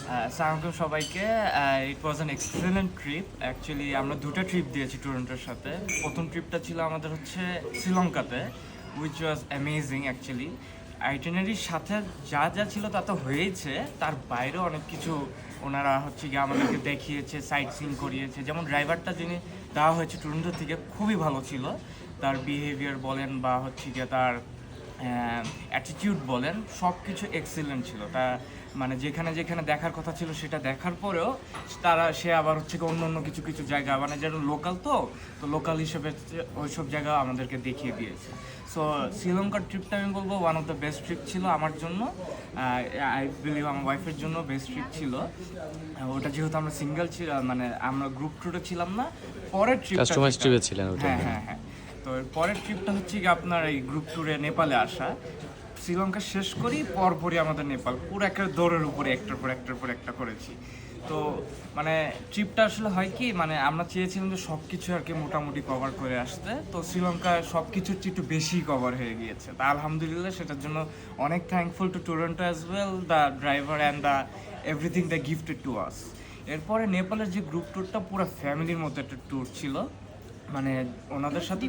আসসালামু সবাইকে। It was an excellent trip. Actually আমরা দুটো ট্রিপ দিয়েছি টরন্টোর সাথে। প্রথম ট্রিপটা ছিল আমাদের হচ্ছে শ্রীলঙ্কাতে, উইচ ওয়াজ অ্যামেজিং অ্যাকচুয়ালি। আইটিনারির সাথে যা যা ছিল তা তো হয়েইছে, তার বাইরেও অনেক কিছু ওনারা হচ্ছে গিয়ে আমাদেরকে দেখিয়েছে, সাইট সিন করিয়েছে। যেমন ড্রাইভারটা যিনি দেওয়া হয়েছে টরন্টো থেকে, খুবই ভালো ছিল। তার বিহেভিয়ার বলেন বা হচ্ছে গিয়ে তার অ্যাটিটিউড বলেন, সব কিছু এক্সিলেন্ট ছিল। তা মানে যেখানে যেখানে দেখার কথা ছিল সেটা দেখার পরেও সে আবার হচ্ছে কি অন্য অন্য কিছু কিছু জায়গা, মানে যেন লোকাল তো লোকাল হিসেবে ওইসব জায়গা আমাদেরকে দেখিয়ে দিয়েছে। সো শ্রীলঙ্কার ট্রিপটা আমি বলবো one of the best trip ছিল আমার জন্য। আই বিলিভ আমার ওয়াইফের জন্য বেস্ট ট্রিপ ছিল ওটা, যেহেতু আমরা সিঙ্গেল মানে আমরা গ্রুপ ট্যুরে ছিলাম না। পরের কাস্টমাইজ ট্রিপে ছিলেন ওটা। হ্যাঁ হ্যাঁ হ্যাঁ। তো এর পরের ট্রিপটা হচ্ছে কি আপনার এই গ্রুপ ট্যুরে নেপালে আসা। শ্রীলঙ্কা শেষ করি, পরপরই আমাদের নেপাল, পুরো একটা দৌড়ের উপরে একটার পর একটা করেছি। তো মানে ট্রিপটা আসলে হয় কি, মানে আমরা চেয়েছিলাম যে সব কিছু আর কি মোটামুটি কভার করে আসতে। তো শ্রীলঙ্কায় সব কিছুর চেয়ে একটু বেশি কভার হয়ে গিয়েছে। তা আলহামদুলিল্লাহ সেটার জন্য অনেক thankful to Toronto as well, the driver and the everything the gifted to us. এরপরে নেপালের যে গ্রুপ ট্যুরটা পুরো ফ্যামিলির মতো একটা ট্যুর ছিল, মানে ওনাদের সাথে।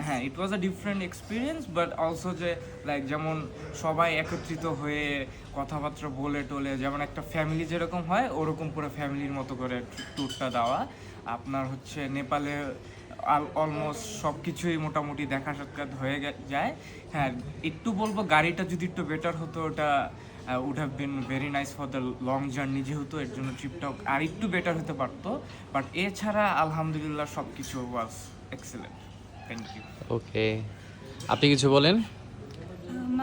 হ্যাঁ, it was a different experience, but also যে লাইক যেমন সবাই একত্রিত হয়ে কথাবার্তা বলে টোলে, যেমন একটা ফ্যামিলি যেরকম হয় ওরকম পুরো ফ্যামিলির মতো করে ট্যুরটা দেওয়া। আপনার হচ্ছে নেপালে অলমোস্ট সব কিছুই মোটামুটি দেখা সাক্ষাৎ হয়ে যায়। হ্যাঁ, একটু বলবো গাড়িটা যদি একটু বেটার হতো, ওটা would have been very nice for the long journey, যেহেতু এর জন্য ট্রিপটাও আর একটু বেটার হতে পারতো। বাট এছাড়া আলহামদুলিল্লাহ সব কিছু was excellent. Thank you. Okay, আপনি কিছু বলেন।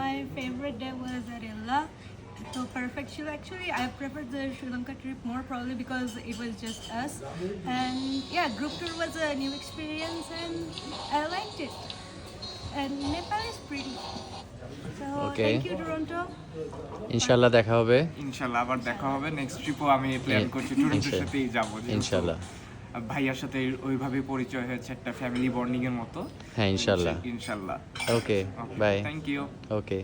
My favorite day was Arilla. So perfect. Actually, I preferred the Sri Lanka trip more probably because it was just us. And yeah, group tour was a new experience and I liked it. And Nepal is pretty. So Okay. thank you, Toronto. ইনশাআল্লাহ দেখা হবে। ইনশাল্লাহ আবার দেখা হবে। Next ট্রিপও আমি plan করছি, টুরেন্টের সাথেই যাবো। ইনশাআল্লাহ ভাইয়ার সাথে ওইভাবে পরিচয় হয়েছে, একটা ফ্যামিলি বন্ডিং এর মতো। হ্যাঁ, ইনশাআল্লাহ। ইনশাল্লাহ। Okay, bye. Thank you. Okay.